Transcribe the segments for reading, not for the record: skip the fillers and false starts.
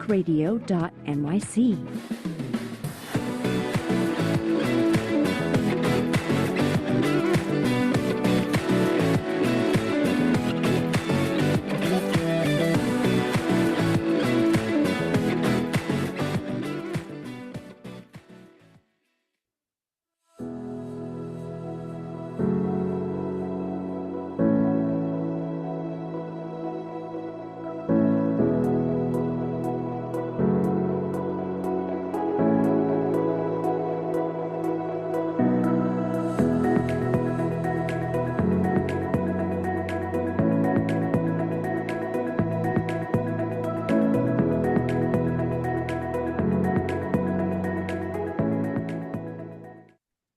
psychedelicradio.nyc.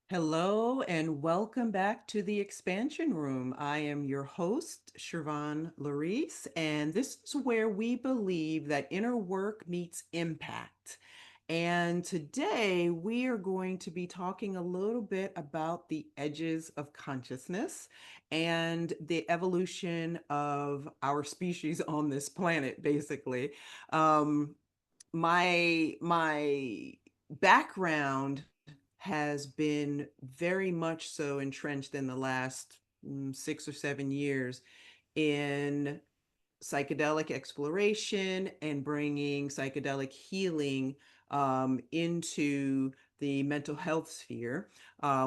Hello and welcome back to the Expansion Room. I am your host, Shervon Laurice, and this is where we believe that inner work meets impact. And today we are going to be talking a little bit about the edges of consciousness and the evolution of our species on this planet, basically. Um, my background has been very much so entrenched in the last 6 or 7 years in psychedelic exploration and bringing psychedelic healing into the mental health sphere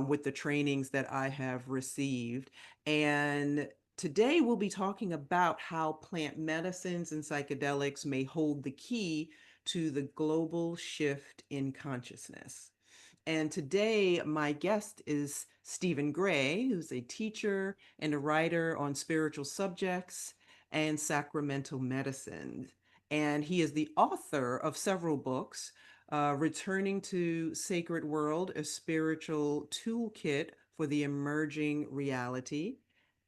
with the trainings that I have received. And today we'll be talking about how plant medicines and psychedelics may hold the key to the global shift in consciousness. And today, my guest is Stephen Gray, who's a teacher and a writer on spiritual subjects and sacramental medicine. And he is the author of several books, Returning to Sacred World, a spiritual toolkit for the emerging reality,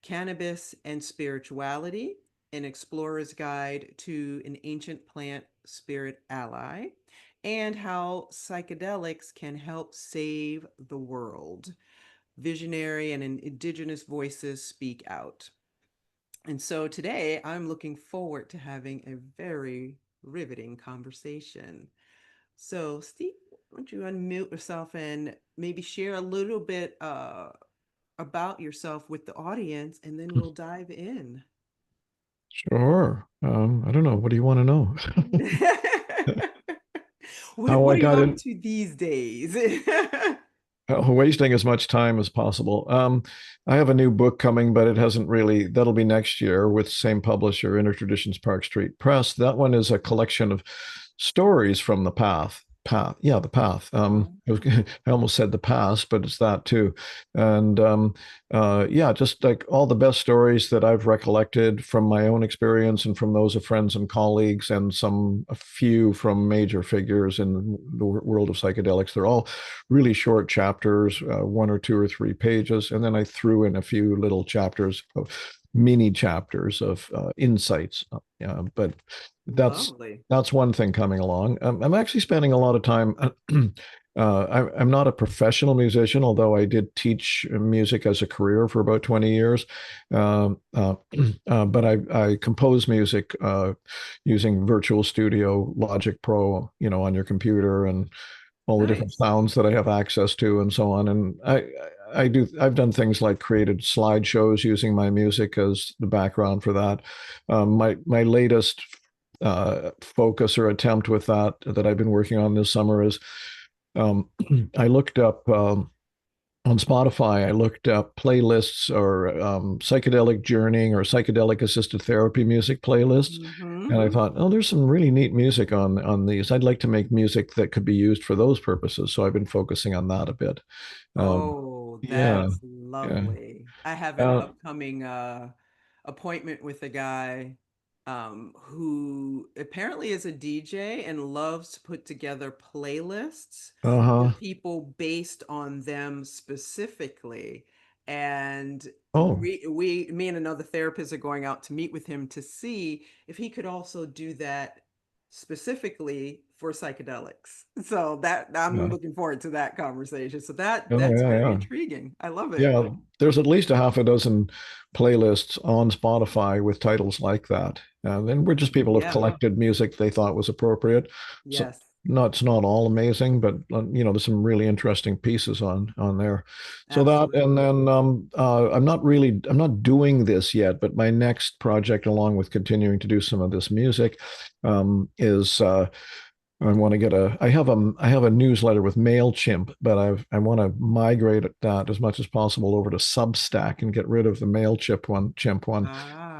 Cannabis and Spirituality, an explorer's guide to an ancient plant spirit ally, and how psychedelics can help save the world. Visionary and Indigenous voices speak out. And so today I'm looking forward to having a very riveting conversation. So, Steve, why don't you unmute yourself and maybe share a little bit about yourself with the audience, and then we'll dive in. Sure. I don't know. What do you want to know? What, How what I are you got up in, to these days? wasting as much time as possible. I have a new book coming, but it hasn't really, that'll be next year with same publisher, Intertraditions Park Street Press. That one is a collection of stories from the the path. I almost said the past, but it's that too. And yeah, just like all the best stories that I've recollected from my own experience and from those of friends and colleagues, and a few from major figures in the world of psychedelics. They're all really short chapters, 1 or 2 or 3 pages, and then I threw in a few little chapters of mini chapters of insights. But that's Lovely. that's one thing coming along. I'm actually spending a lot of time. I'm not a professional musician, although I did teach music as a career for about 20 years. But I compose music using Virtual Studio, Logic Pro, on your computer, and all the different Nice. sounds that I have access to and so on. And I've done things like created slideshows using my music as the background for that. My latest focus or attempt with that I've been working on this summer is um, I looked up on Spotify, I looked up playlists or psychedelic journeying or psychedelic assisted therapy music playlists. And I Mm-hmm. thought, oh, there's some really neat music on these. I'd like to make music that could be used for those purposes. So I've been focusing on that a bit. Um, Oh, yeah, that's yeah. lovely. I have an Uh, upcoming appointment with a guy who apparently is a DJ and loves to put together playlists for uh-huh. people based on them specifically. And Oh, me and another therapist are going out to meet with him to see if he could also do that specifically for psychedelics. So that I'm Yeah. looking forward to that conversation. So Oh, that's yeah, very yeah. intriguing. I love it. Yeah, there's at least a half a dozen playlists on Spotify with titles like that. And we're just people who have Yeah. collected music they thought was appropriate. So Yes. not it's not all amazing, but there's some really interesting pieces on there. So that, and Absolutely. then I'm not doing this yet, but my next project, along with continuing to do some of this music, is I want to get I have a newsletter with MailChimp, but I want to migrate that as much as possible over to Substack and get rid of the Chimp one.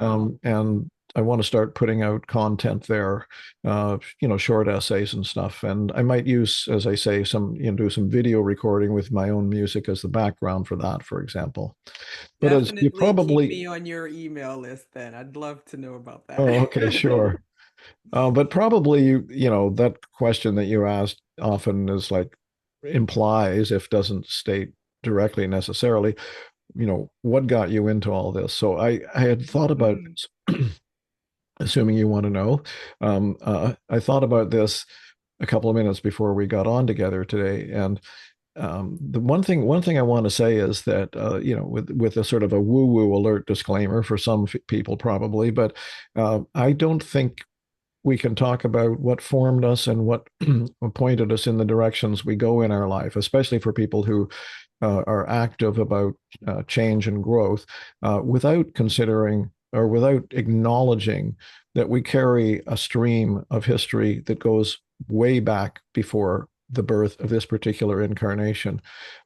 Ah, And I want to start putting out content there, short essays and stuff. And I might use, as I say, do some video recording with my own music as the background for that, for example. But as you definitely keep probably, me on your email list then. I'd love to know about that. oh, okay, sure. But probably, that question that you asked often is like implies, if doesn't state directly necessarily, what got you into all this? So I had thought about Mm, this, assuming you want to know. I thought about this a couple of minutes before we got on together today, and the one thing I want to say is that with a sort of a woo-woo alert disclaimer for some people probably, but I don't think we can talk about what formed us and what pointed us in the directions we go in our life, especially for people who are active about change and growth, without considering or without acknowledging that we carry a stream of history that goes way back before the birth of this particular incarnation.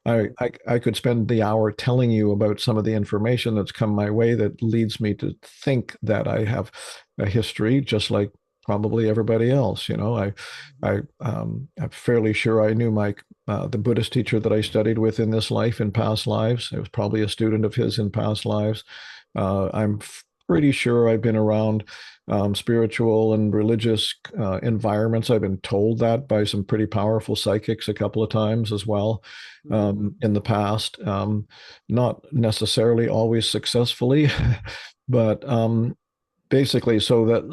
mm, I could spend the hour telling you about some of the information that's come my way that leads me to think that I have a history, just like probably everybody else. I'm fairly sure I knew the Buddhist teacher that I studied with in this life in past lives. I was probably a student of his in past lives. I'm pretty sure I've been around spiritual and religious environments. I've been told that by some pretty powerful psychics a couple of times as well mhm. in the past. Not necessarily always successfully, but basically, so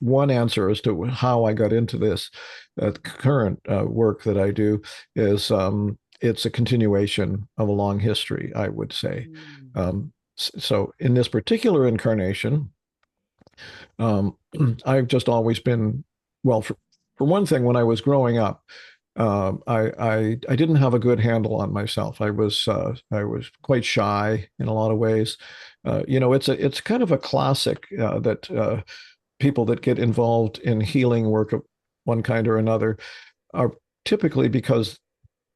one answer as to how I got into this current work that I do is it's a continuation of a long history, I would say. Mm, So in this particular incarnation, um, I've just always been, well, for one thing, when I was growing up, I didn't have a good handle on myself. I was quite shy in a lot of ways. It's kind of a classic that people that get involved in healing work of one kind or another are typically because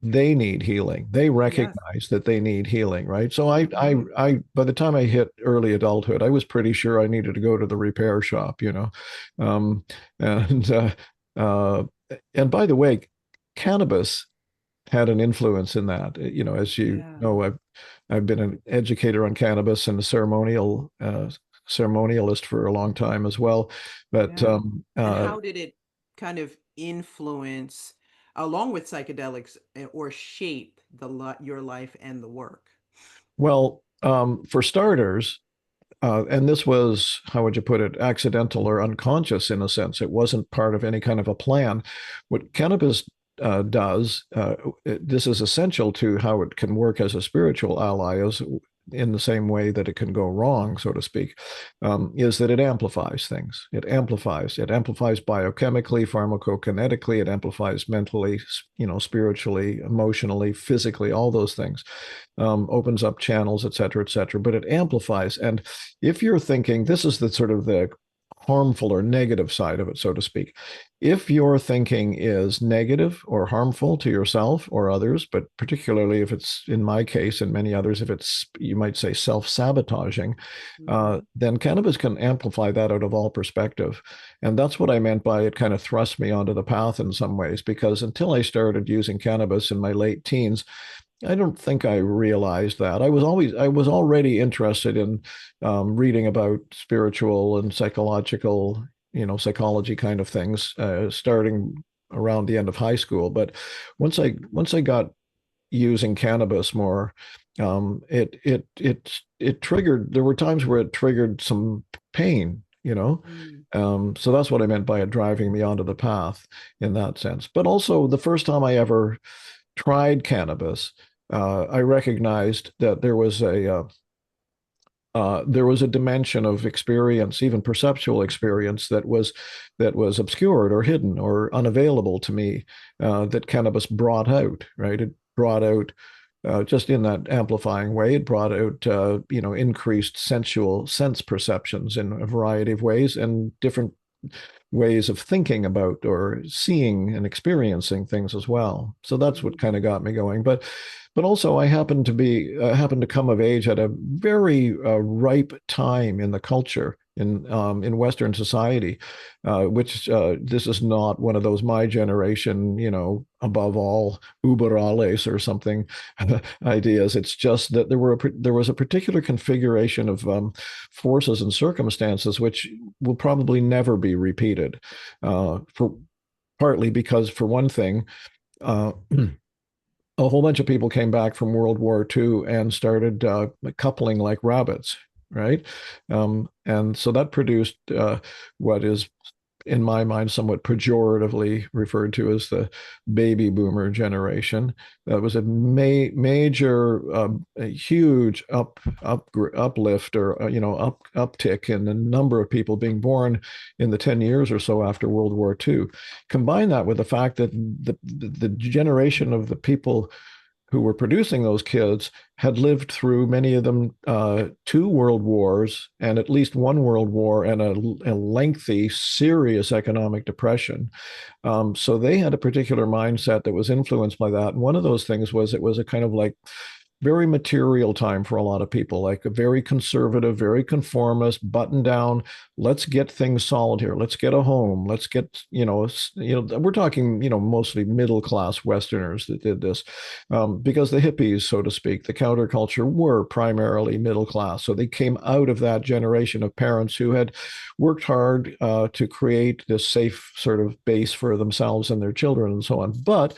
they need healing. They yes. recognize that they need healing, right? So Mhm. by the time I hit early adulthood, I was pretty sure I needed to go to the repair shop, um, and uh, and by the way, cannabis had an influence in that. As you Yeah. know, I've been an educator on cannabis and a ceremonialist for a long time as well. But Yeah. And how did it kind of influence, along with psychedelics, or shape your life and the work? well, for starters, and this was, how would you put it, accidental or unconscious in a sense. It wasn't part of any kind of a plan. What cannabis does, this is essential to how it can work as a spiritual ally, is in the same way that it can go wrong, so to speak, is that it amplifies things. It amplifies biochemically, pharmacokinetically, it amplifies mentally, spiritually, emotionally, physically, all those things, opens up channels, et cetera, et cetera, but it amplifies. And if you're thinking, this is the sort of the harmful or negative side of it, so to speak. If your thinking is negative or harmful to yourself or others, but particularly if it's, in my case and many others, if it's, you might say, self-sabotaging, Mhm. then cannabis can amplify that out of all perspective. And that's what I meant by it kind of thrust me onto the path in some ways, because until I started using cannabis in my late teens, I don't think I realized that. I was already interested in reading about spiritual and psychological, psychology kind of things, starting around the end of high school. But once I got using cannabis more, it triggered. There were times where it triggered some pain. So that's what I meant by it driving me onto the path in that sense. But also, the first time I ever tried cannabis, I recognized that there was a dimension of experience, even perceptual experience, that was obscured or hidden or unavailable to me, that cannabis brought out. Right, it brought out, just in that amplifying way, it brought out increased sensual sense perceptions in a variety of ways and different ways of thinking about or seeing and experiencing things as well. So that's what kind of got me going. But also I happened to come of age at a very ripe time in the culture in Western society, which this is not one of those my generation, above all uber alles or something ideas. It's just that there was a particular configuration of forces and circumstances which will probably never be repeated. For partly because, for one thing, uh, a whole bunch of people came back from World War II and started coupling like rabbits, right? And so that produced what is, in my mind, somewhat pejoratively referred to as the baby boomer generation. That was major, a huge uplift, or uptick in the number of people being born in the 10 years or so after World War II. Combine that with the fact that the generation of the people who were producing those kids had lived through, many of them, two world wars and at least one world war and a lengthy, serious economic depression. So they had a particular mindset that was influenced by that. And one of those things was, it was a kind of like very material time for a lot of people, like a very conservative, very conformist, button down. Let's get things solid here. Let's get a home. Let's get, we're talking, mostly middle class Westerners that did this, because the hippies, so to speak, the counterculture, were primarily middle class. So they came out of that generation of parents who had worked hard to create this safe sort of base for themselves and their children and so on. But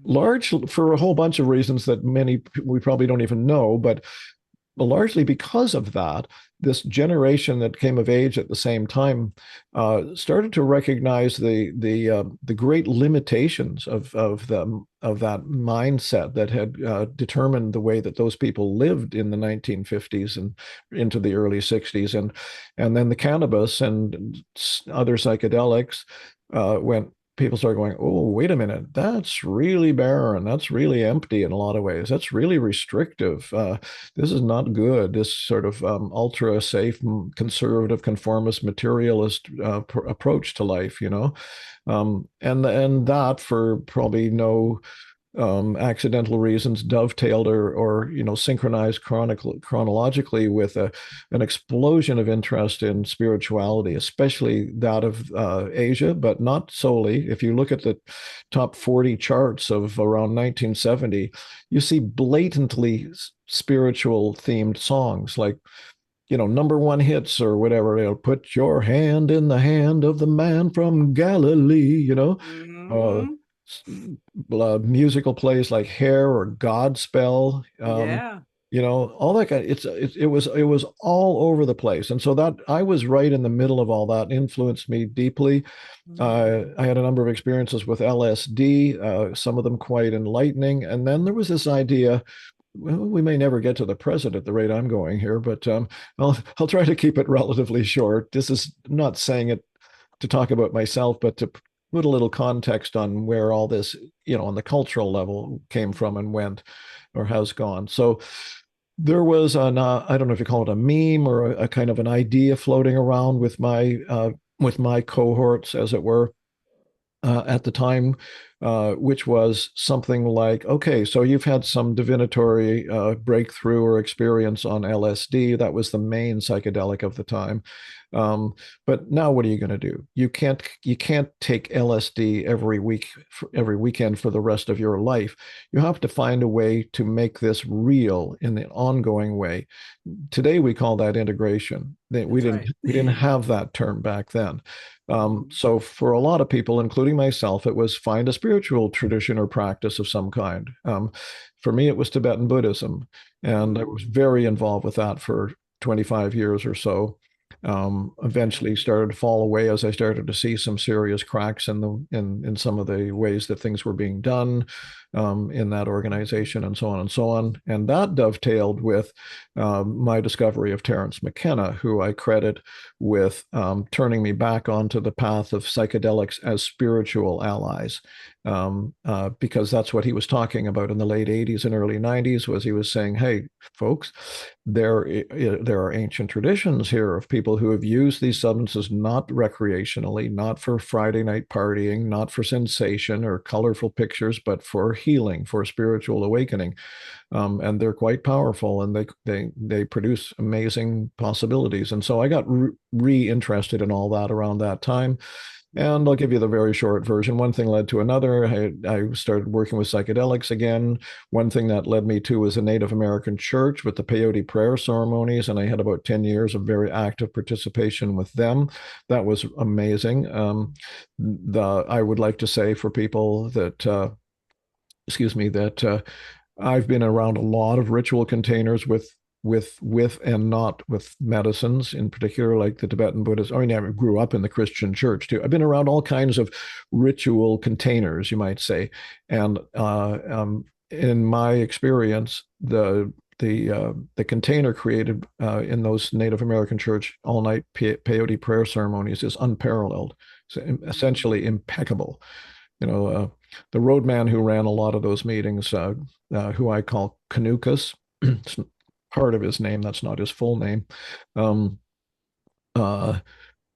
large, for a whole bunch of reasons that many we probably don't even know, but largely because of that, this generation that came of age at the same time started to recognize the great limitations of that mindset that had determined the way that those people lived in the 1950s and into the early 60s, and then the cannabis and other psychedelics went. People start going, oh, wait a minute, that's really barren. That's really empty in a lot of ways. That's really restrictive. This is not good. This sort of ultra safe, conservative, conformist, materialist approach to life, and that, for probably no accidental reasons, dovetailed or synchronized chronologically with an explosion of interest in spirituality, especially that of Asia, but not solely. If you look at the top 40 charts of around 1970, you see blatantly spiritual themed songs like, number one hits or whatever. Put your hand in the hand of the man from Galilee, uh, Mm-hmm. musical plays like Hair or Godspell, Yeah. all that kind of, it was all over the place. And so that I was right in the middle of all that, influenced me deeply. I had a number of experiences with LSD, some of them quite enlightening. And then there was this idea, well, we may never get to the present at the rate I'm going here, but I'll try to keep it relatively short. This is not saying it to talk about myself, but to put a little context on where all this, on the cultural level, came from and went or has gone. So there was I don't know if you call it a meme or a kind of an idea floating around with my cohorts, as it were, at the time, which was something like, okay, so you've had some divinatory breakthrough or experience on LSD. That was the main psychedelic of the time. But now what are you going to do? You can't take LSD every weekend for the rest of your life. You have to find a way to make this real in the ongoing way. Today we call that integration. We That's didn't right. we didn't have that term back then. Mhm. So for a lot of people, including myself, it was find a spiritual tradition or practice of some kind. For me, it was Tibetan Buddhism, and I was Mm. very involved with that for 25 years or so. Okay. Eventually started to fall away as I started to see some serious cracks in in some of the ways that things were being done in that organization, and so on and so on. And that dovetailed with my discovery of Terence McKenna, who I credit with turning me back onto the path of psychedelics as spiritual allies. Because that's what he was talking about in the late 80s and early 90s, was he was saying, hey, folks, there are ancient traditions here of people who have used these substances not recreationally, not for Friday night partying, not for sensation or colorful pictures, but for healing, for spiritual awakening. And they're quite powerful, and they produce amazing possibilities. And so I got re-interested in all that around that time. And I'll give you the very short version. One thing led to another. I started working with psychedelics again. One thing that led me to was a Native American church with the peyote prayer ceremonies, and I had about 10 years of very active participation with them. That was amazing. I would like to say for people that, excuse me, that I've been around a lot of ritual containers with and not with medicines, in particular, like the Tibetan Buddhists. I mean, I grew up in the Christian church too. I've been around all kinds of ritual containers, you might say. And in my experience, the container created in those Native American church all night peyote prayer ceremonies is unparalleled. So essentially impeccable. You know, the roadman who ran a lot of those meetings, who I call Canucas, it's part of his name, that's not his full name, um, uh,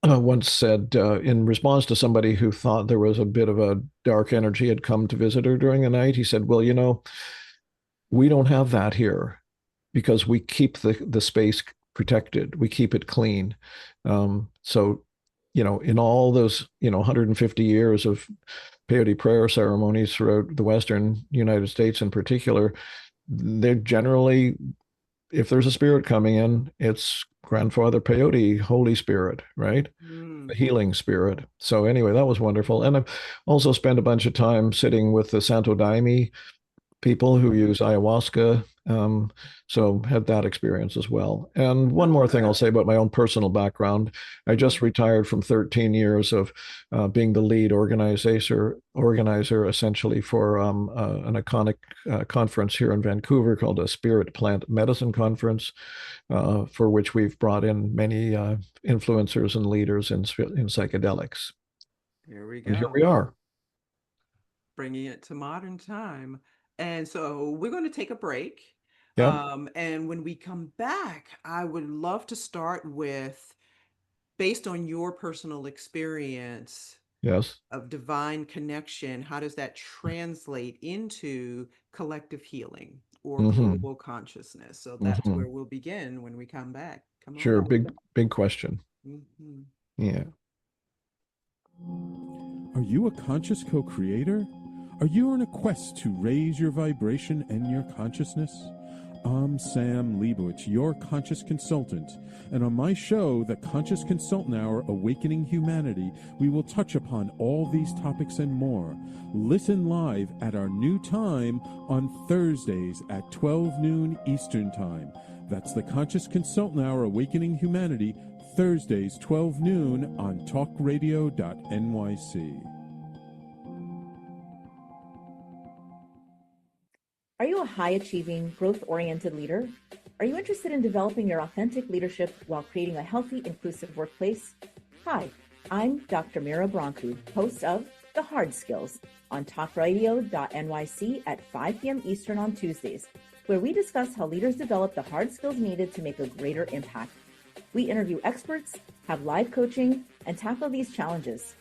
once said, in response to somebody who thought there was a bit of a dark energy had come to visit her during the night, he said, well, you know, we don't have that here because we keep the space protected, we keep it clean. So, you know, in all those, 150 years of peyote prayer ceremonies throughout the Western United States in particular, they're generally, if there's a spirit coming in, it's grandfather peyote, Holy Spirit, right? The Mm. healing spirit. So anyway, that was wonderful. And I've also spent a bunch of time sitting with the Santo Daime people who use ayahuasca. So had that experience as well. And one more thing I'll Okay. say about my own personal background. I just Mhm. retired from 13 years of being the lead organizer essentially for an iconic conference here in Vancouver called a Spirit Plant Medicine Conference, for which we've brought in many influencers and leaders in psychedelics. Here we And here go. we are. Bringing it to modern time. And so we're going to take a break. Yeah. And when we come back, I would love to start with, based on your personal experience Yes. of divine connection, how does that translate into collective healing or Hmm. global consciousness? So that's Hmm. where we'll begin when we come back. Come on Sure. back. Big question. Mhm. Yeah. Are you a conscious co creator? Are you on a quest to raise your vibration and your consciousness? I'm Sam Leibowitz, your conscious consultant, and on my show, The Conscious Consultant Hour Awakening Humanity, we will touch upon all these topics and more. Listen live at our new time on Thursdays at 12 noon Eastern Time. That's The Conscious Consultant Hour Awakening Humanity, Thursdays, 12 noon on talkradio.nyc. Are you a high achieving, growth oriented leader? Are you interested in developing your authentic leadership while creating a healthy, inclusive workplace? Hi, I'm Dr. Mira Broncu, host of The Hard Skills on talkradio.nyc at 5 p.m. Eastern on Tuesdays, where we discuss how leaders develop the hard skills needed to make a greater impact. We interview experts, have live coaching, and tackle these challenges.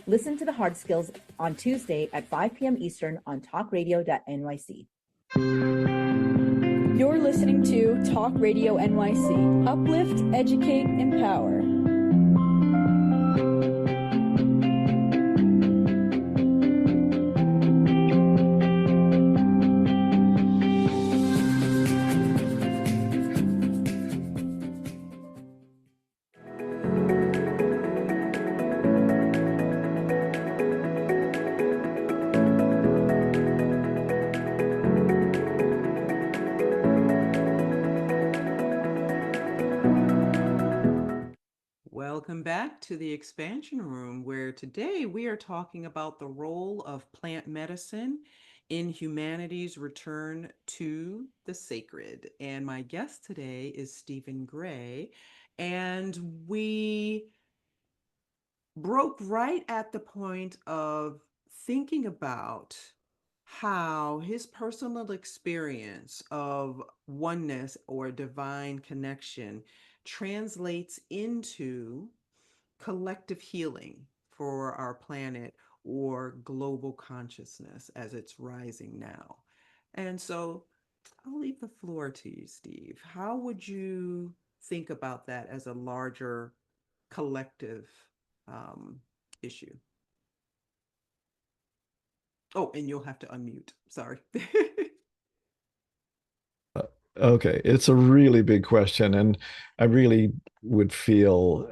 Listen to The Hard Skills on Tuesday at 5 p.m. Eastern on talkradio.nyc. You're listening to Talk Radio NYC. Uplift, educate, empower. to the expansion room, where today we are talking about the role of plant medicine in humanity's return to the sacred. And my guest today is Stephen Gray. And we broke right at the point of thinking about how his personal experience of oneness or divine connection translates into collective healing for our planet or global consciousness as it's rising now. And so I'll leave the floor to you, Steve. How would you think about that as a larger collective issue? Oh, and you'll have to unmute. Sorry. Okay, it's a really big question, and I really would feel,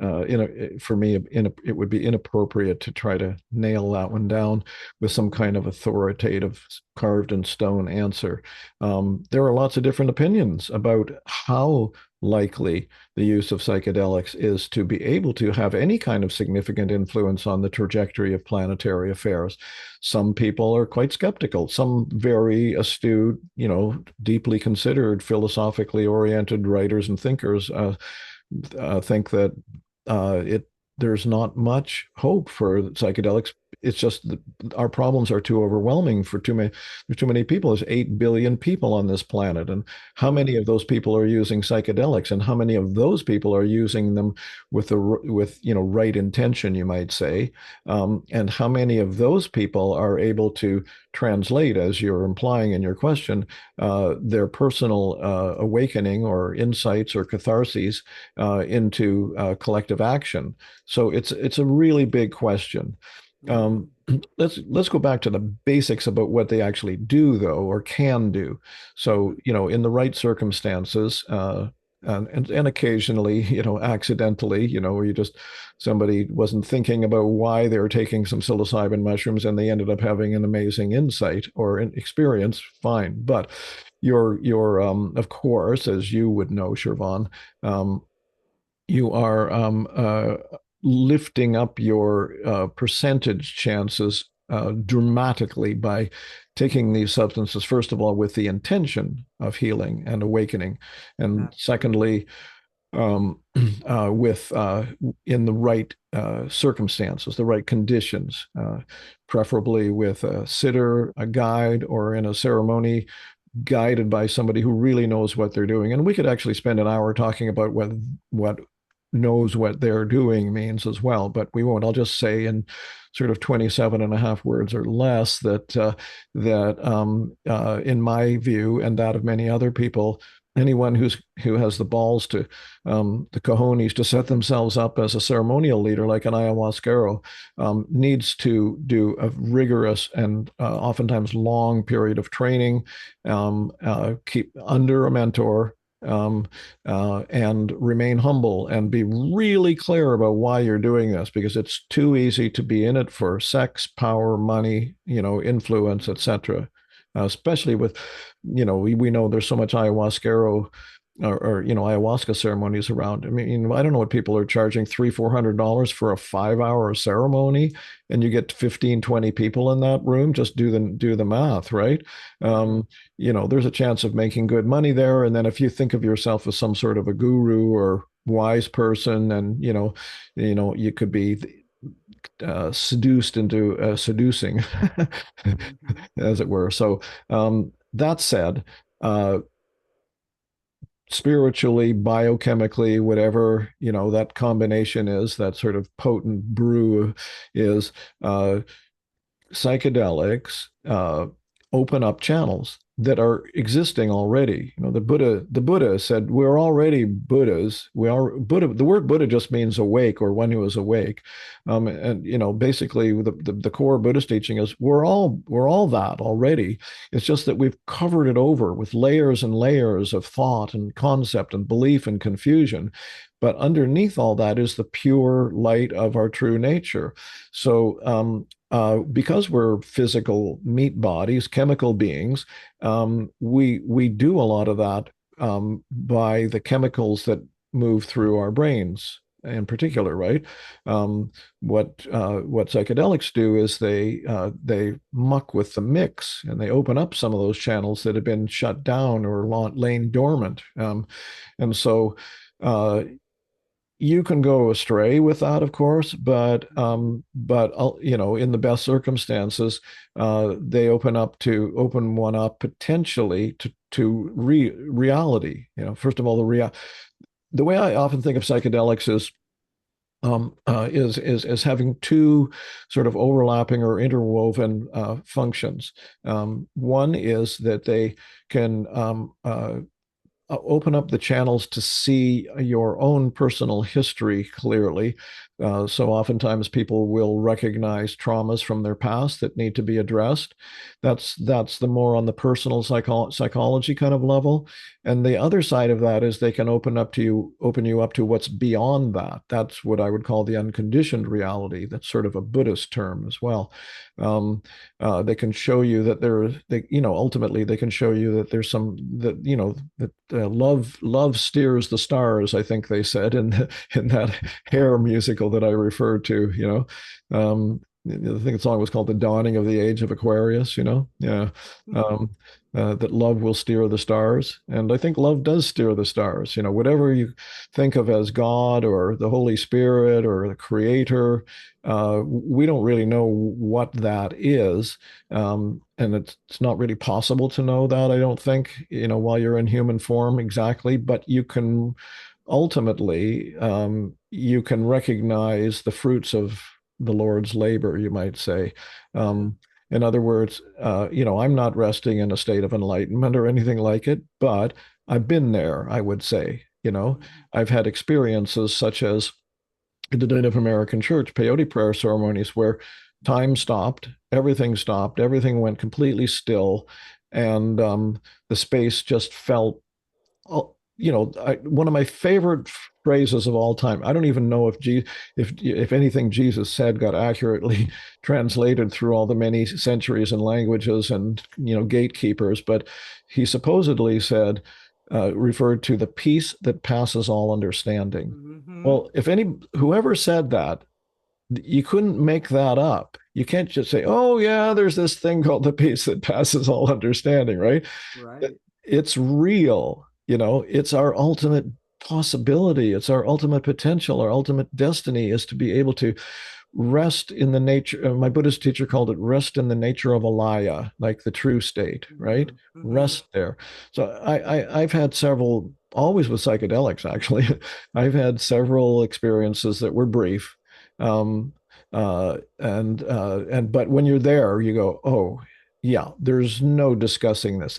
for me, it would be inappropriate to try to nail that one down with some kind of authoritative, carved in stone answer. There are lots of different opinions about how likely the use of psychedelics is to be able to have any kind of significant influence on the trajectory of planetary affairs. Some people are quite skeptical. Some very astute, deeply considered, philosophically oriented writers and thinkers think that there's not much hope for psychedelics. It's just that our problems are too overwhelming for there's too many people. There's 8 billion people on this planet. And how many of those people are using psychedelics, and how many of those people are using them with right intention, you might say? And how many of those people are able to translate, as you're implying in your question, their personal awakening or insights or catharses into collective action? So it's a really big question. Let's go back to the basics about what they actually do, though, or can do. So, in the right circumstances, and occasionally, accidentally, where somebody wasn't thinking about why they were taking some psilocybin mushrooms and they ended up having an amazing insight or an experience, fine. But you're of course, as you would know, Shervon, you are lifting up your percentage chances dramatically by taking these substances, first of all, with the intention of healing and awakening, and secondly, with in the right circumstances, the right conditions, preferably with a sitter, a guide, or in a ceremony guided by somebody who really knows what they're doing. And we could actually spend an hour talking about what knows what they're doing means as well, but we won't. I'll just say in sort of 27 and a half words or less that in my view and that of many other people, anyone who has the balls to the cojones to set themselves up as a ceremonial leader like an ayahuasquero needs to do a rigorous and oftentimes long period of training, keep under a mentor, and remain humble and be really clear about why you're doing this, because it's too easy to be in it for sex, power, money, influence, etc. Especially with, we know there's so much ayahuasquero or ayahuasca ceremonies around. I mean, I don't know what people are charging $300-400 for a 5-hour ceremony, and you get 15-20 people in that room. Just do the math, right? There's a chance of making good money there. And then if you think of yourself as some sort of a guru or wise person, and you could be seduced into seducing, as it were. So that said, spiritually, biochemically, whatever that combination is, that sort of potent brew is, psychedelics open up channels that are existing already. The Buddha said we're already Buddhas. We are Buddha. The word Buddha just means awake, or one who is awake. And basically the core Buddhist teaching is we're all that already. It's just that we've covered it over with layers and layers of thought and concept and belief and confusion. But underneath all that is the pure light of our true nature. So because we're physical meat bodies, chemical beings, we do a lot of that by the chemicals that move through our brains. in particular, right? What psychedelics do is they muck with the mix, and they open up some of those channels that have been shut down or lain dormant. And so you can go astray with that, of course, but you know, in the best circumstances, they open one up potentially to reality. You know, first of all, the way I often think of psychedelics is having two sort of overlapping or interwoven functions. One is that they can open up the channels to see your own personal history clearly. So oftentimes people will recognize traumas from their past that need to be addressed. That's the more on the personal psychology kind of level. And the other side of that is they can open you up to what's beyond that. That's what I would call the unconditioned reality. That's sort of a Buddhist term as well. They can show you that ultimately they can show you that there's that love steers the stars, I think they said in that Hair musical that I referred to. I think the song was called "The Dawning of the Age of Aquarius." Yeah. That love will steer the stars, and I think love does steer the stars. Whatever you think of as God or the Holy Spirit or the Creator, we don't really know what that is, and it's not really possible to know that, I don't think, while you're in human form exactly. But you can ultimately, you can recognize the fruits of the Lord's labor, you might say. In other words, I'm not resting in a state of enlightenment or anything like it, but I've been there, I would say. I've had experiences such as in the Native American church, peyote prayer ceremonies, where time stopped, everything went completely still, and the space just felt, one of my favorite phrases of all time. I don't even know if anything Jesus said got accurately translated through all the many centuries and languages and gatekeepers, but he supposedly said, referred to the peace that passes all understanding. Mm-hmm. Well, whoever said that, you couldn't make that up. You can't just say, "Oh yeah, there's this thing called the peace that passes all understanding," right? Right. It's real. It's our ultimate possibility. It's our ultimate potential. Our ultimate destiny is to be able to rest in the nature. My Buddhist teacher called it rest in the nature of alaya, like the true state, right? Mm-hmm. Rest there. So I've had several, always with psychedelics, actually. I've had several experiences that were brief. But when you're there, you go, "Oh, yeah, there's no discussing this.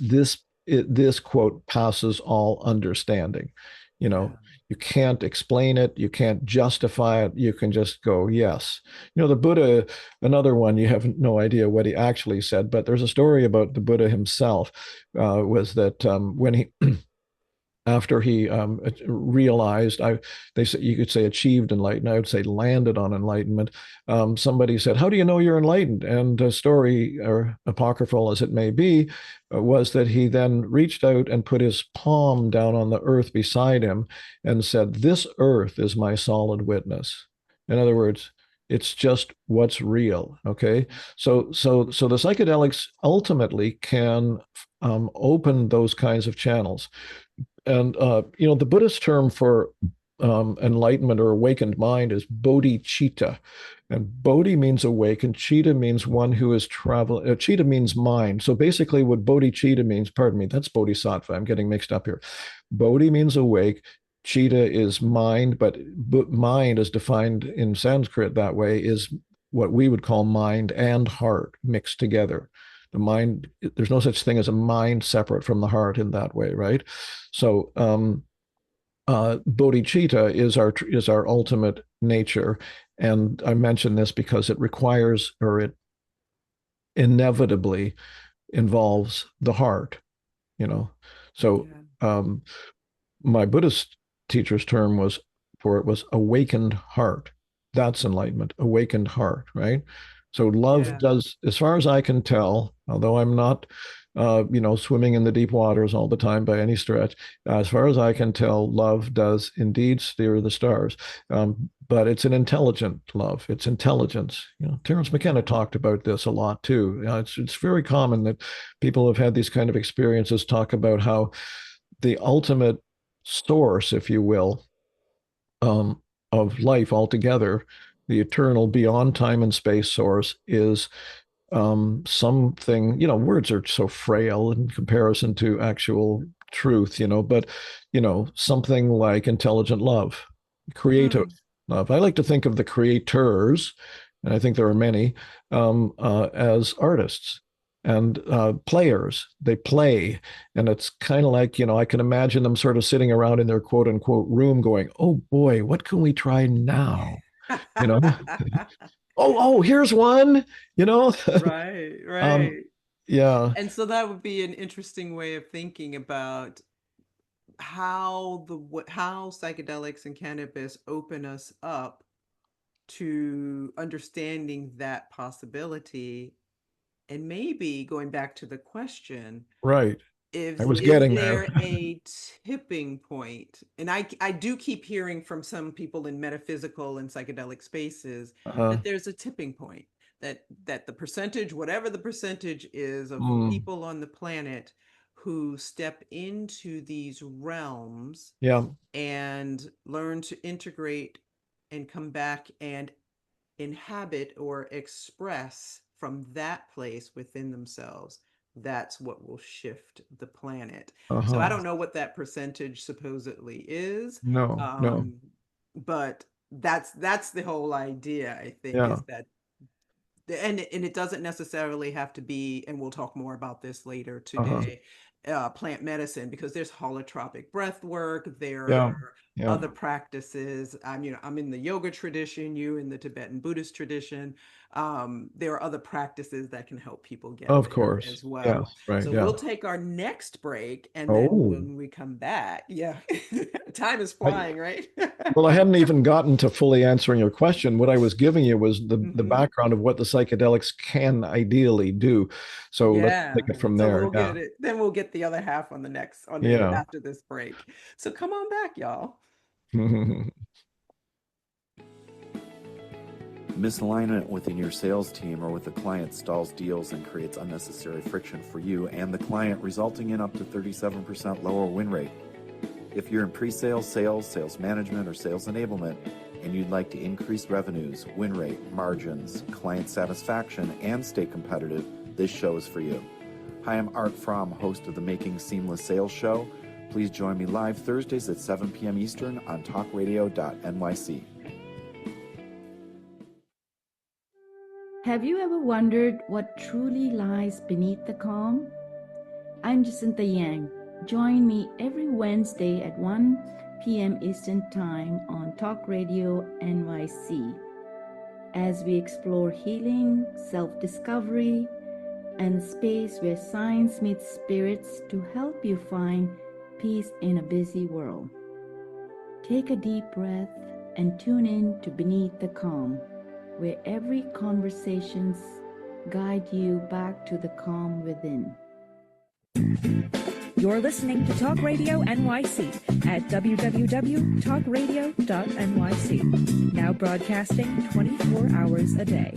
This quote passes all understanding." Yeah. You can't explain it, you can't justify it, you can just go, yes. The Buddha, another one, you have no idea what he actually said, but there's a story about the Buddha himself, was that when he after he realized, they say, you could say achieved enlightenment, I would say landed on enlightenment. Somebody said, "How do you know you're enlightened?" And the story, or apocryphal as it may be, was that he then reached out and put his palm down on the earth beside him and said, "This earth is my solid witness." In other words, it's just what's real. Okay, so the psychedelics ultimately can open those kinds of channels. And the Buddhist term for enlightenment or awakened mind is bodhicitta. And bodhi means awake, and chitta means one who is traveling. Chitta means mind. So basically, what bodhicitta means, pardon me, that's bodhisattva. I'm getting mixed up here. Bodhi means awake. Chitta is mind, but mind, as defined in Sanskrit that way, is what we would call mind and heart mixed together. The mind, there's no such thing as a mind separate from the heart in that way, right? So bodhicitta is our ultimate nature, and I mention this because it requires, or it inevitably involves the heart. So my Buddhist teacher's term was awakened heart. That's enlightenment, awakened heart, right? So love does, as far as I can tell, although I'm not swimming in the deep waters all the time by any stretch. As far as I can tell, love does indeed steer the stars. But it's an intelligent love. It's intelligence. Terence McKenna talked about this a lot too. It's very common that people who have had these kind of experiences talk about how the ultimate source, if you will, of life altogether, the eternal beyond time and space source is something, words are so frail in comparison to actual truth, but, something like intelligent love, creative love. I like to think of the creators, and I think there are many, as artists and players. They play, and it's kind of like, I can imagine them sort of sitting around in their quote unquote room going, oh boy, what can we try now? you know oh, here's one, Right, right. Yeah. And so that would be an interesting way of thinking about how psychedelics and cannabis open us up to understanding that possibility. And maybe going back to the question, Right. I was is getting there. there a tipping point? And I do keep hearing from some people in metaphysical and psychedelic spaces that there's a tipping point, that the percentage, whatever the percentage is of people on the planet who step into these realms Yeah. and learn to integrate and come back and inhabit or express from that place within themselves, that's what will shift the planet. So I don't know what that percentage supposedly is. No. But that's the whole idea, I think, Yeah. is that, and it doesn't necessarily have to be, and we'll talk more about this later today, plant medicine, because there's holotropic breath work, there are other practices. I'm in the yoga tradition, you in the Tibetan Buddhist tradition. There are other practices that can help people get Of there course. as well. Yes, right. So Yeah. we'll take our next break, and then when we come back, time is flying, right? Well, I hadn't even gotten to fully answering your question. What I was giving you was the background of what the psychedelics can ideally do. So let's take it from there. We'll get it. Then we'll get the other half on the next, after this break. So come on back, y'all. Misalignment within your sales team or with the client stalls deals and creates unnecessary friction for you and the client, resulting in up to 37% lower win rate. If you're in pre-sales, sales management, or sales enablement, and you'd like to increase revenues, win rate, margins, client satisfaction, and stay competitive, this show is for you. Hi, I'm Art Fromm, host of the Making Seamless Sales Show. Please join me live Thursdays at 7 p.m. Eastern on talkradio.nyc. Have you ever wondered what truly lies beneath the calm? I'm Jacinta Yang. Join me every Wednesday at 1 p.m. Eastern Time on Talk Radio NYC as we explore healing, self-discovery, and space where science meets spirits to help you find peace in a busy world. Take a deep breath and tune in to Beneath the Calm, where every conversations guide you back to the calm within. You're listening to Talk Radio NYC at www.talkradio.nyc, now broadcasting 24 hours a day.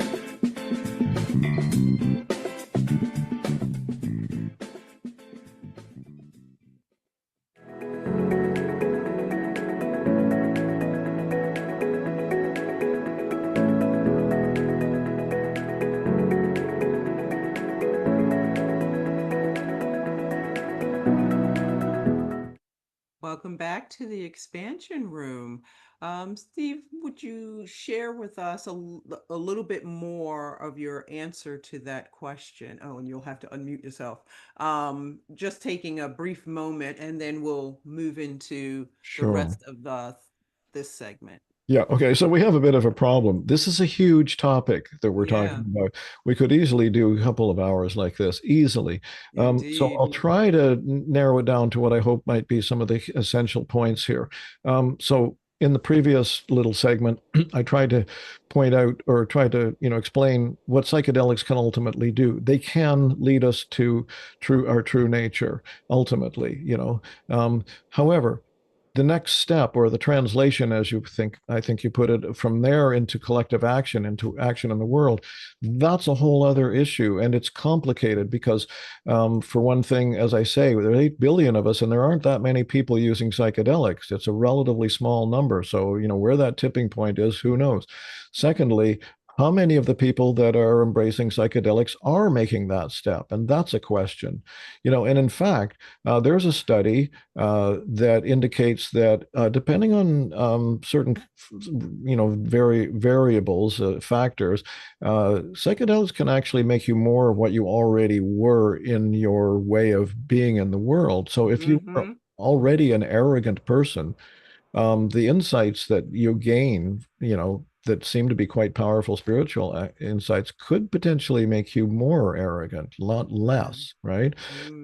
Welcome back to the expansion room. Steve, would you share with us a little bit more of your answer to that question? Oh, and you'll have to unmute yourself. Just taking a brief moment, and then we'll move into the rest of this segment. Yeah. Okay. So we have a bit of a problem. This is a huge topic that we're talking about. We could easily do a couple of hours like this, easily. So I'll try to narrow it down to what I hope might be some of the essential points here. So in the previous little segment, I tried to point out or try to, explain what psychedelics can ultimately do. They can lead us to our true nature, ultimately, However, the next step or the translation, as I think you put it, from there into collective action, into action in the world, that's a whole other issue. And it's complicated because, for one thing, as I say, there are 8 billion of us, and there aren't that many people using psychedelics. It's a relatively small number. So, where that tipping point is, who knows? Secondly, how many of the people that are embracing psychedelics are making that step? And that's a question. And in fact, there's a study that indicates that depending on certain, variables, factors, psychedelics can actually make you more of what you already were in your way of being in the world. So if you are already an arrogant person, the insights that you gain, that seem to be quite powerful spiritual insights could potentially make you more arrogant, a lot less, right?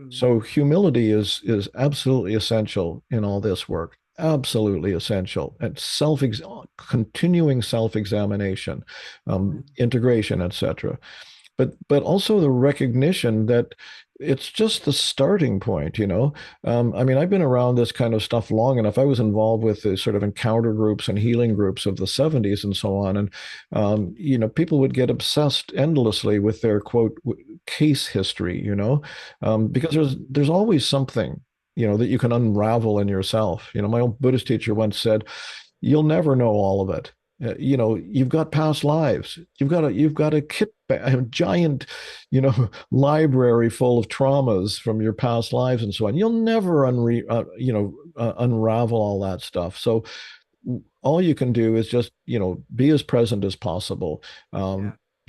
So humility is absolutely essential in all this work. Absolutely essential. And continuing self-examination, integration, etc. But also the recognition that it's just the starting point, I mean, I've been around this kind of stuff long enough. I was involved with the sort of encounter groups and healing groups of the 70s and so on. And, people would get obsessed endlessly with their quote case history, because there's always something, that you can unravel in yourself. My old Buddhist teacher once said, you'll never know all of it. You've got past lives. You've got a giant, library full of traumas from your past lives and so on. You'll never unravel all that stuff. So all you can do is just, be as present as possible.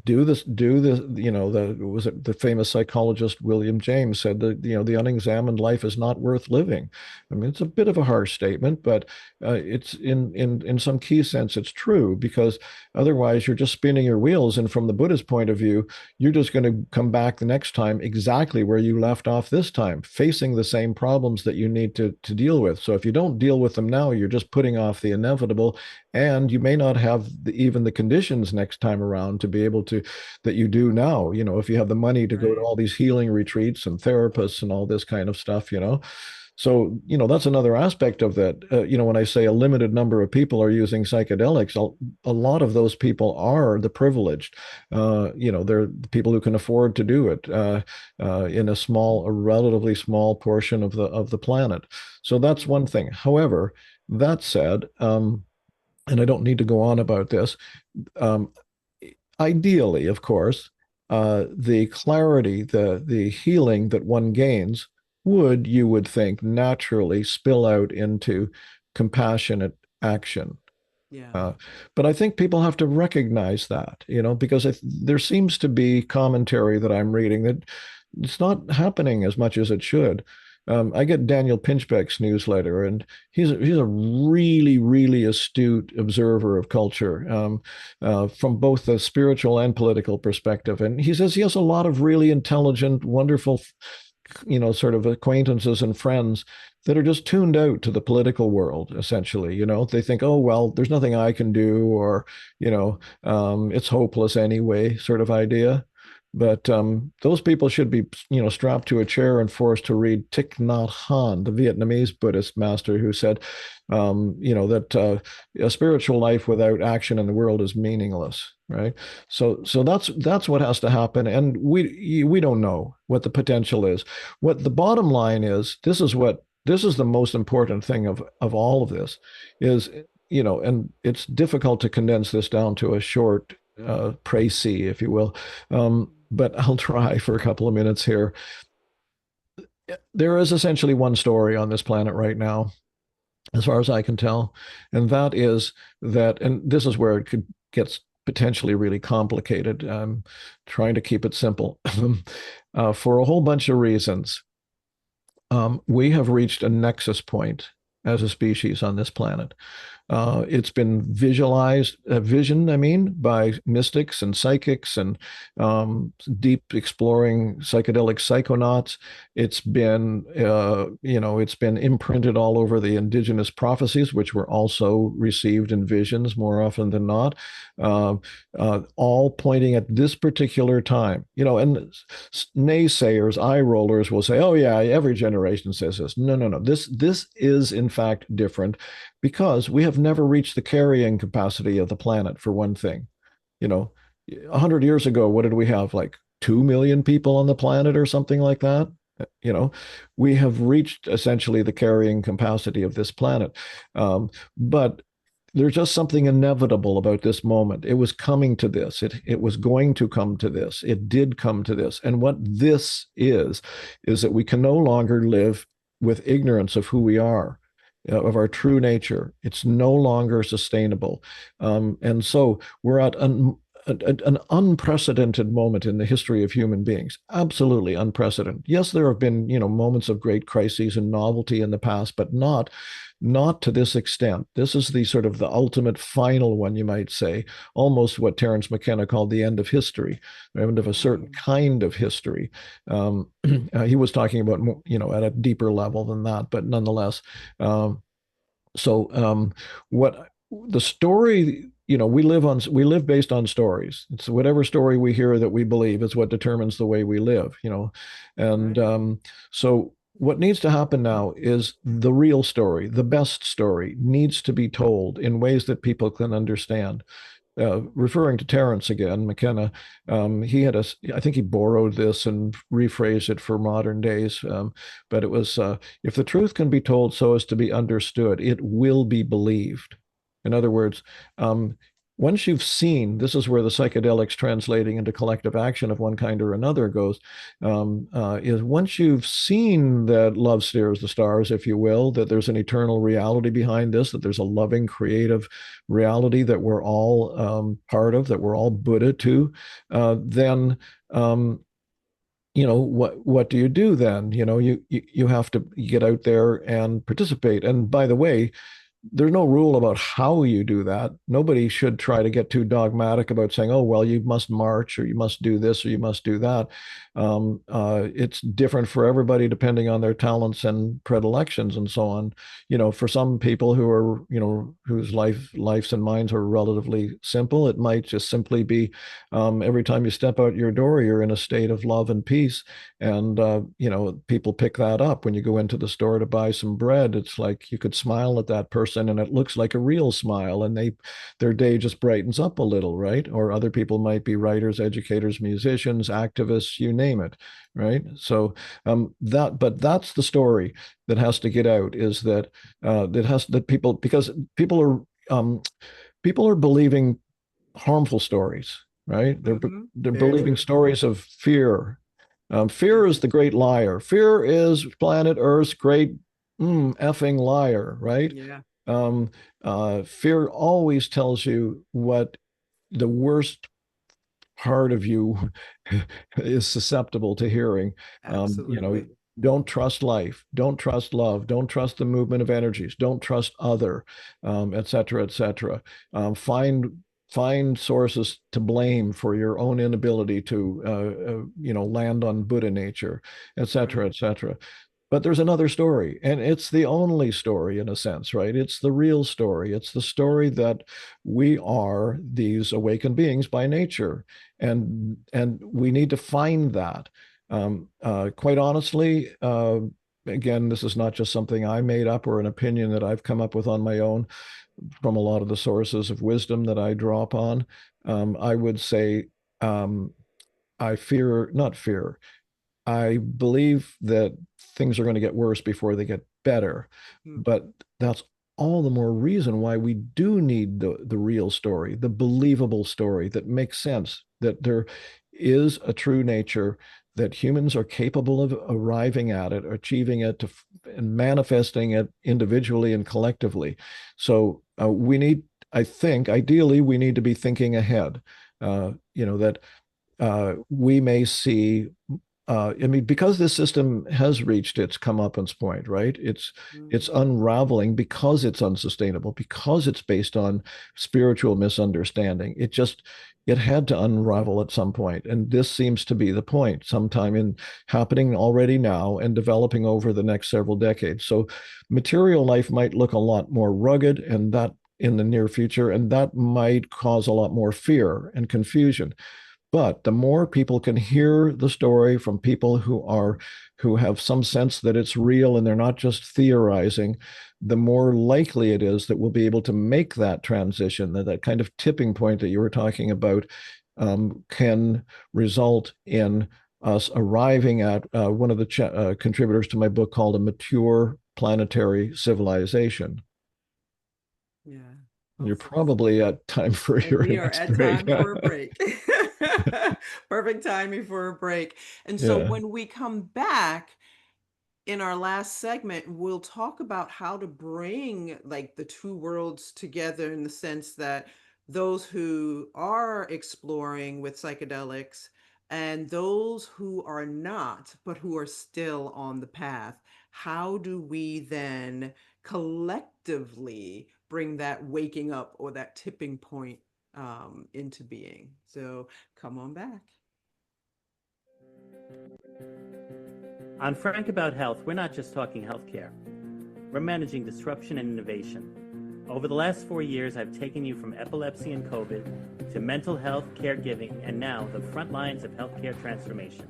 Do this, was it the famous psychologist William James said that, the unexamined life is not worth living. I mean, it's a bit of a harsh statement, but it's in some key sense, it's true, because otherwise you're just spinning your wheels. And from the Buddhist point of view, you're just going to come back the next time exactly where you left off this time, facing the same problems that you need to deal with. So if you don't deal with them now, you're just putting off the inevitable, and you may not have even the conditions next time around to be able to that you do now. If you have the money to go to all these healing retreats and therapists and all this kind of stuff, So, that's another aspect of that. When I say a limited number of people are using psychedelics, a lot of those people are the privileged. They're the people who can afford to do it in a relatively small portion of the planet. So that's one thing. However, that said, and I don't need to go on about this, ideally, of course, the clarity, the healing that one gains you would think, naturally spill out into compassionate action. Yeah. But I think people have to recognize that, because there seems to be commentary that I'm reading that it's not happening as much as it should. I get Daniel Pinchbeck's newsletter, and he's a really, really astute observer of culture from both the spiritual and political perspective. And he says he has a lot of really intelligent, wonderful, sort of acquaintances and friends that are just tuned out to the political world, essentially. They think, oh, well, there's nothing I can do, or, it's hopeless anyway, sort of idea. But those people should be, strapped to a chair and forced to read Thich Nhat Hanh, the Vietnamese Buddhist master, who said, that a spiritual life without action in the world is meaningless, right? So that's what has to happen, and we don't know what the potential is. What the bottom line is, this is the most important thing of all of this, is, and it's difficult to condense this down to a short précis, if you will. But I'll try for a couple of minutes here. There is essentially one story on this planet right now, as far as I can tell, and that is that, and this is where it gets potentially really complicated. I'm trying to keep it simple. For a whole bunch of reasons, we have reached a nexus point as a species on this planet. It's been visioned, I mean, by mystics and psychics and deep exploring psychedelic psychonauts. It's been, it's been imprinted all over the indigenous prophecies, which were also received in visions more often than not, all pointing at this particular time. And naysayers, eye rollers will say, "Oh yeah, every generation says this." No, no, no. This is in fact different, because we have never reached the carrying capacity of the planet, for one thing. 100 years ago, what did we have? Like 2 million people on the planet or something like that. We have reached essentially the carrying capacity of this planet. But there's just something inevitable about this moment. It was coming to this. It was going to come to this. It did come to this. And what this is that we can no longer live with ignorance of who we are, of our true nature. It's no longer sustainable. And so we're at an unprecedented moment in the history of human beings. Absolutely unprecedented. Yes, there have been, moments of great crises and novelty in the past, but not to this extent. This is the sort of the ultimate final one, you might say, almost what Terence McKenna called the end of history, the end of a certain kind of history. He was talking about, at a deeper level than that, but nonetheless. What the story, we live based on stories. It's whatever story we hear that we believe is what determines the way we live, and so what needs to happen now is the real story, the best story, needs to be told in ways that people can understand. Referring to Terence again, McKenna, I think he borrowed this and rephrased it for modern days. But it was, if the truth can be told so as to be understood, it will be believed. In other words, once you've seen, this is where the psychedelics translating into collective action of one kind or another goes, is once you've seen that love steers the stars, if you will, that there's an eternal reality behind this, that there's a loving, creative reality that we're all part of, that we're all Buddha to, then what do you do then? You have to get out there and participate. And by the way, there's no rule about how you do that. Nobody should try to get too dogmatic about saying, "Oh, well, you must march, or you must do this, or you must do that." It's different for everybody depending on their talents and predilections and so on. For some people who are, whose lives and minds are relatively simple, it might just simply be every time you step out your door, you're in a state of love and peace. And, people pick that up. When you go into the store to buy some bread, it's like you could smile at that person and it looks like a real smile, and their day just brightens up a little, right? Or other people might be writers, educators, musicians, activists, you name it, right? So but that's the story that has to get out, is that because people are believing harmful stories, right? They're believing stories of fear. Fear is the great liar. Fear is planet Earth's great effing liar, right? Yeah. Fear always tells you what the worst part of you is susceptible to hearing. Absolutely. Don't trust life, don't trust love, don't trust the movement of energies, don't trust other, et cetera, et cetera. Find sources to blame for your own inability to, land on Buddha nature, et cetera, et cetera. But there's another story, and it's the only story in a sense, right? It's the real story. It's the story that we are these awakened beings by nature, and we need to find that. Quite honestly, again, this is not just something I made up or an opinion that I've come up with on my own from a lot of the sources of wisdom that I draw upon. I would say I not fear. I believe that things are going to get worse before they get better. But that's all the more reason why we do need the real story, the believable story that makes sense, that there is a true nature, that humans are capable of arriving at it, achieving it, and manifesting it individually and collectively. So I think, ideally, we need to be thinking ahead, that we may see I mean, because this system has reached its comeuppance point, right? It's unraveling because it's unsustainable, because it's based on spiritual misunderstanding. It had to unravel at some point, and this seems to be the point, sometime in happening already now and developing over the next several decades. So, material life might look a lot more rugged, and that in the near future, and that might cause a lot more fear and confusion. But the more people can hear the story from people who have some sense that it's real and they're not just theorizing, the more likely it is that we'll be able to make that transition, that kind of tipping point that you were talking about can result in us arriving at one of the contributors to my book called A Mature Planetary Civilization. Yeah. You're probably at time for And your we are next at break. time for a break. Perfect timing for a break. And so Yeah. when we come back in our last segment, we'll talk about how to bring like the two worlds together, in the sense that those who are exploring with psychedelics and those who are not, but who are still on the path, how do we then collectively bring that waking up or that tipping point into being? So come on back. On Frank About Health, we're not just talking healthcare. We're managing disruption and innovation. Over the last 4 years, I've taken you from epilepsy and COVID to mental health, caregiving, and now the front lines of healthcare transformation.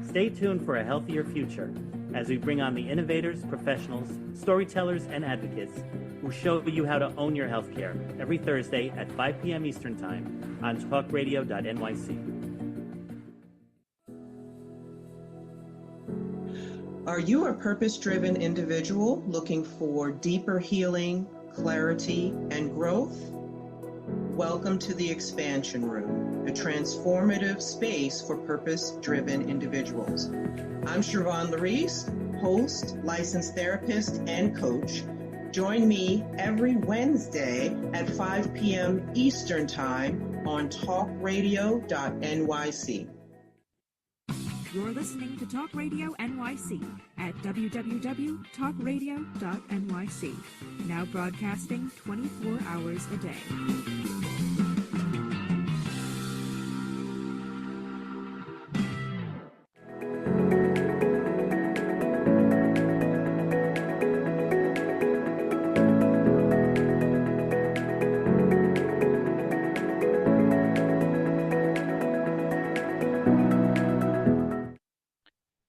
Stay tuned for a healthier future as we bring on the innovators, professionals, storytellers, and advocates who show you how to own your healthcare every Thursday at 5 p.m. Eastern Time on talkradio.nyc. Are you a purpose-driven individual looking for deeper healing, clarity, and growth? Welcome to the Expansion Room, a transformative space for purpose-driven individuals. I'm Shervon Laurice, host, licensed therapist, and coach. Join me every Wednesday at 5 p.m. Eastern Time on talkradio.nyc. You're listening to Talk Radio NYC at www.talkradio.nyc. Now broadcasting 24 hours a day.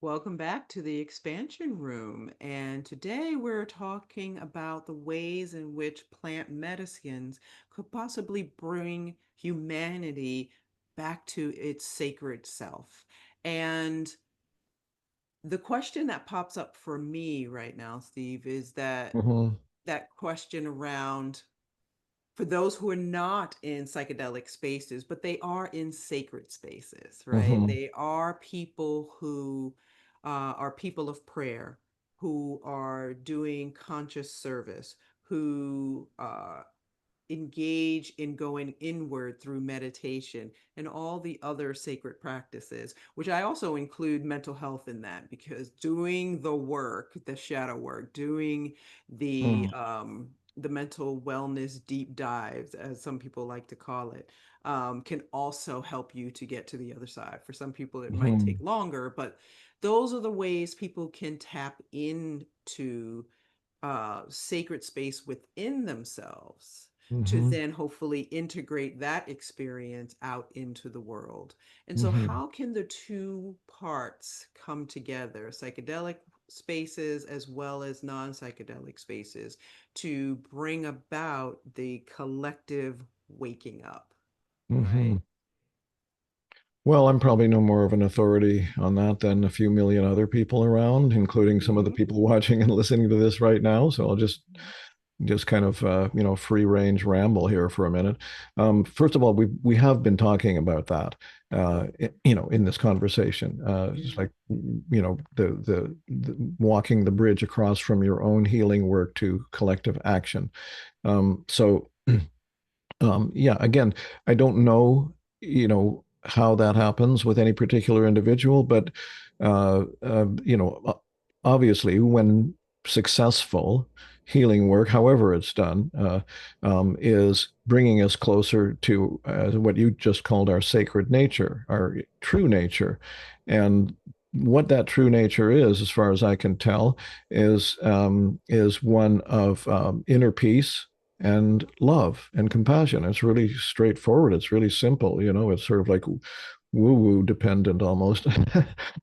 Welcome back to the Expansion Room. And today we're talking about the ways in which plant medicines could possibly bring humanity back to its sacred self. And the question that pops up for me right now, Steve, is that that question around, for those who are not in psychedelic spaces, but they are in sacred spaces, right? They are people who are people of prayer, who are doing conscious service, who engage in going inward through meditation and all the other sacred practices, which I also include mental health in that, because doing the work, the shadow work, doing the mental wellness deep dives, as some people like to call it, can also help you to get to the other side. For some people, it might take longer, but those are the ways people can tap into sacred space within themselves to then hopefully integrate that experience out into the world. And so how can the two parts come together, psychedelic spaces as well as non-psychedelic spaces, to bring about the collective waking up, right? Well, I'm probably no more of an authority on that than a few million other people around, including some of the people watching and listening to this right now. So I'll just kind of free range ramble here for a minute. First of all, we have been talking about that in this conversation. It's like the walking the bridge across from your own healing work to collective action. Yeah, again, I don't know how that happens with any particular individual, but obviously, when successful healing work, however it's done, is bringing us closer to what you just called our sacred nature, our true nature. And what that true nature is, as far as I can tell, is one of inner peace and love and compassion. It's really straightforward. It's really simple. It's sort of like woo-woo dependent almost.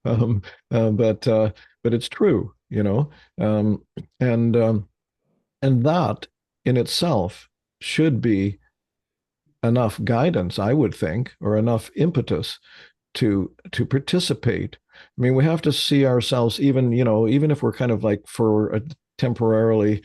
um, but it's true, um, and um, and that in itself should be enough guidance, I would think, or enough impetus to participate. I mean, we have to see ourselves, even if we're kind of like for a temporarily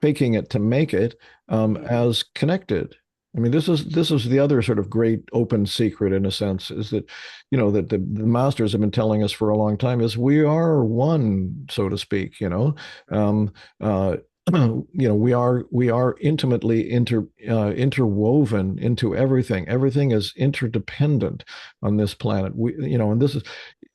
faking it to make it, as connected. I mean, this is the other sort of great open secret, in a sense, is that, that the masters have been telling us for a long time, is we are one, so to speak. Uh, we are intimately interwoven into everything. Everything is interdependent on this planet. And this is,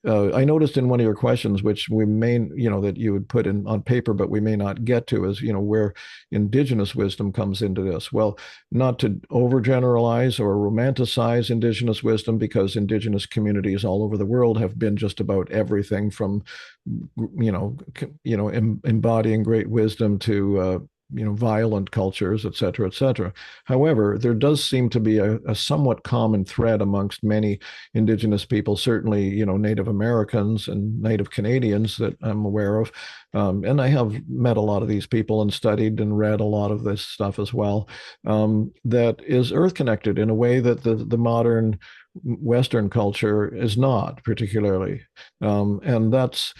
I noticed in one of your questions, which we may, that you would put in on paper, but we may not get to, is, where Indigenous wisdom comes into this. Well, not to overgeneralize or romanticize Indigenous wisdom, because Indigenous communities all over the world have been just about everything from, embodying great wisdom to, violent cultures, et cetera, et cetera. However, there does seem to be a somewhat common thread amongst many Indigenous people, certainly, Native Americans and Native Canadians that I'm aware of. And I have met a lot of these people and studied and read a lot of this stuff as well, that is earth connected in a way that the modern Western culture is not particularly. And that's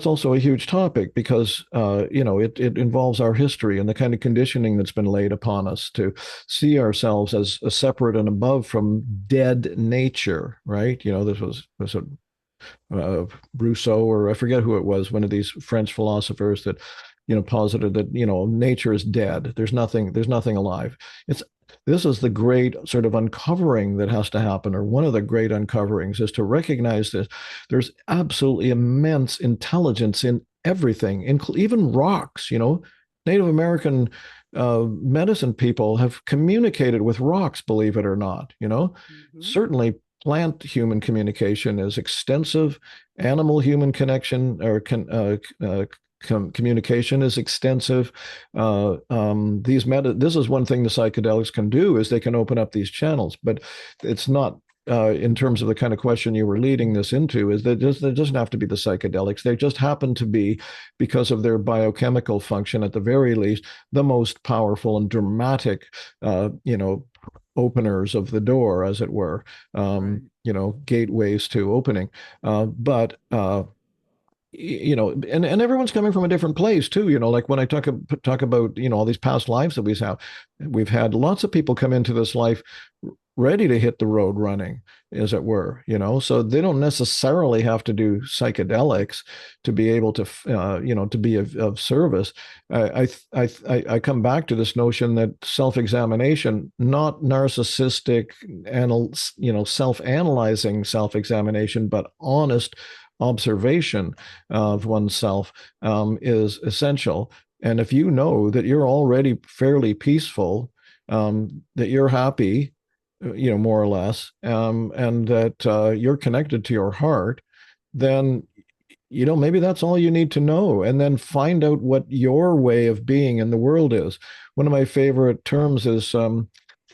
also a huge topic, because it involves our history and the kind of conditioning that's been laid upon us to see ourselves as a separate and above from dead nature, right? This was Rousseau, or I forget who it was, one of these French philosophers that posited that nature is dead. There's nothing alive. This is the great sort of uncovering that has to happen, or one of the great uncoverings, is to recognize that there's absolutely immense intelligence in everything, even rocks. Native American medicine people have communicated with rocks, believe it or not. Certainly plant human communication is extensive. Animal human connection or communication is extensive. This is one thing the psychedelics can do, is they can open up these channels, but it's not, in terms of the kind of question you were leading this into, is that it doesn't have to be the psychedelics. They just happen to be, because of their biochemical function, at the very least, the most powerful and dramatic, openers of the door, as it were, right. Gateways to opening. But and everyone's coming from a different place too. Like when I talk about all these past lives that we've had lots of people come into this life ready to hit the road running, as it were. So they don't necessarily have to do psychedelics to be able to to be of service. I come back to this notion that self-examination, not narcissistic and self-analyzing self-examination, but honest observation of oneself, is essential. And if you know that you're already fairly peaceful, that you're happy, more or less, and that you're connected to your heart, then maybe that's all you need to know, and then find out what your way of being in the world is. One of my favorite terms is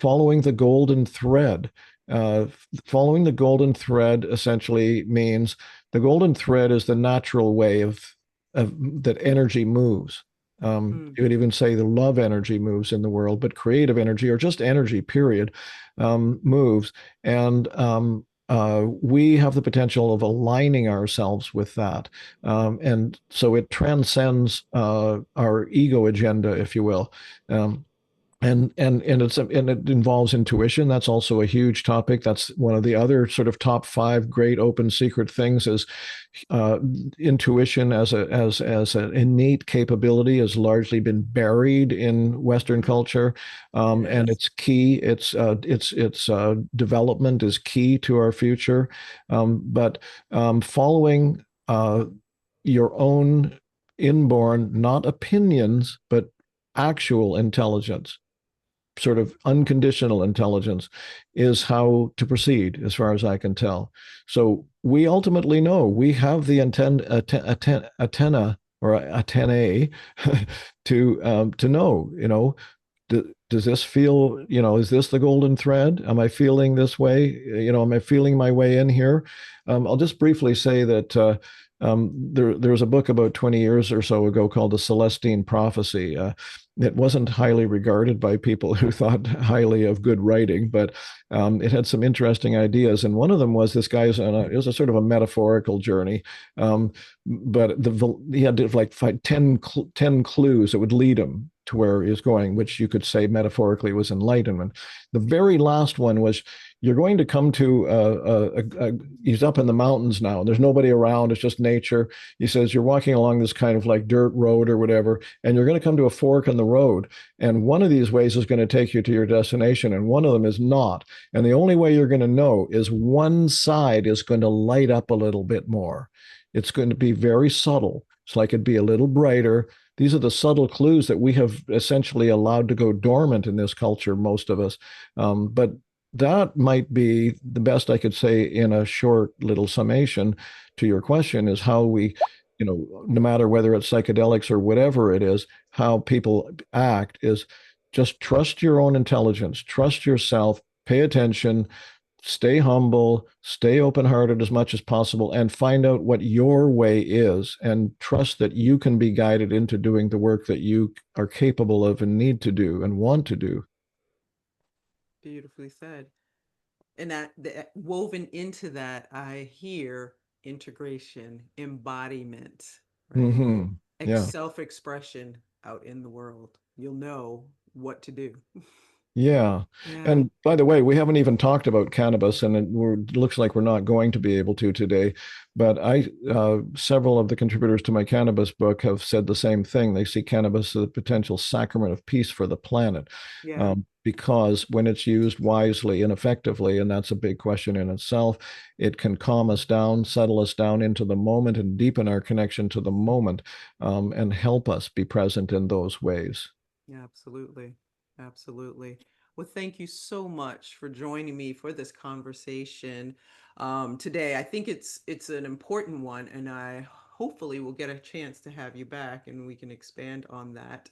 following the golden thread. Following the golden thread essentially means the golden thread is the natural way of that energy moves. You would even say the love energy moves in the world, but creative energy, or just energy, period, moves. And we have the potential of aligning ourselves with that. And so it transcends our ego agenda, if you will. and it involves intuition. That's also a huge topic. That's one of the other sort of top 5 great open secret things is intuition as an innate capability has largely been buried in Western culture, and it's key. Its development is key to our future, but following your own inborn, not opinions, but actual intelligence, sort of unconditional intelligence, is how to proceed, as far as I can tell. So we ultimately know we have the antenna or antennae to know. Does this feel? Is this the golden thread? Am I feeling this way? Am I feeling my way in here? I'll just briefly say that. There was a book about 20 years or so ago called The Celestine Prophecy. It wasn't highly regarded by people who thought highly of good writing, but it had some interesting ideas. And one of them was this guy's it was a sort of a metaphorical journey, but he had to like find 10 clues that would lead him to where he was going, which you could say metaphorically was enlightenment. The very last one was, you're going to come to he's up in the mountains now. There's nobody around. It's just nature. He says, you're walking along this kind of like dirt road or whatever, and you're going to come to a fork in the road. And one of these ways is going to take you to your destination, and one of them is not. And the only way you're going to know is one side is going to light up a little bit more. It's going to be very subtle. It's like it'd be a little brighter. These are the subtle clues that we have essentially allowed to go dormant in this culture, most of us. But that might be the best I could say in a short little summation to your question, is how we, no matter whether it's psychedelics or whatever it is, how people act is just trust your own intelligence, trust yourself, pay attention, stay humble, stay open-hearted as much as possible, and find out what your way is, and trust that you can be guided into doing the work that you are capable of and need to do and want to do. Beautifully said. And that woven into that, I hear integration, embodiment, right? Mm-hmm. Yeah. Self-expression out in the world. You'll know what to do. Yeah. Yeah. And by the way, we haven't even talked about cannabis, and it looks like we're not going to be able to today. But several of the contributors to my cannabis book have said the same thing. They see cannabis as a potential sacrament of peace for the planet, Yeah. because when it's used wisely and effectively, and that's a big question in itself, it can calm us down, settle us down into the moment, and deepen our connection to the moment, and help us be present in those ways. Yeah, absolutely. Absolutely. Well, thank you so much for joining me for this conversation today. I think it's an important one, and I hopefully will get a chance to have you back, and we can expand on that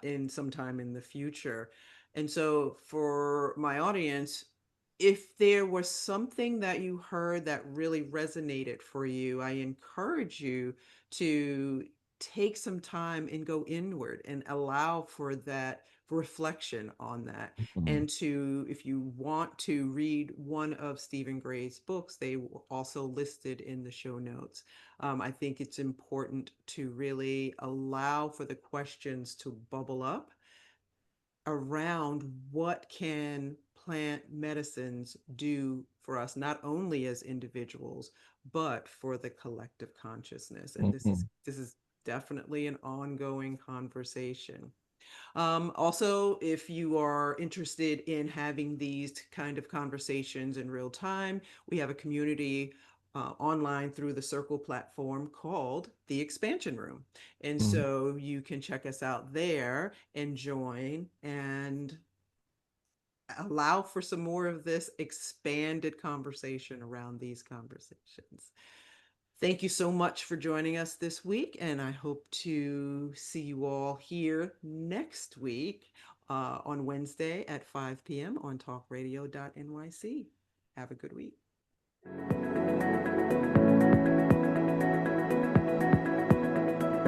in some time in the future. And so, for my audience, if there was something that you heard that really resonated for you, I encourage you to take some time and go inward and allow for that reflection on that. Mhm. And to, if you want to read one of Stephen Gray's books, they were also listed in the show notes. I think it's important to really allow for the questions to bubble up around what can plant medicines do for us, not only as individuals, but for the collective consciousness. And Mhm. this is definitely an ongoing conversation. Also, if you are interested in having these kind of conversations in real time, we have a community online through the Circle platform called the Expansion Room. And Mhm. so you can check us out there and join and allow for some more of this expanded conversation around these conversations. Thank you so much for joining us this week, and I hope to see you all here next week on Wednesday at 5 p.m. on talkradio.nyc. Have a good week.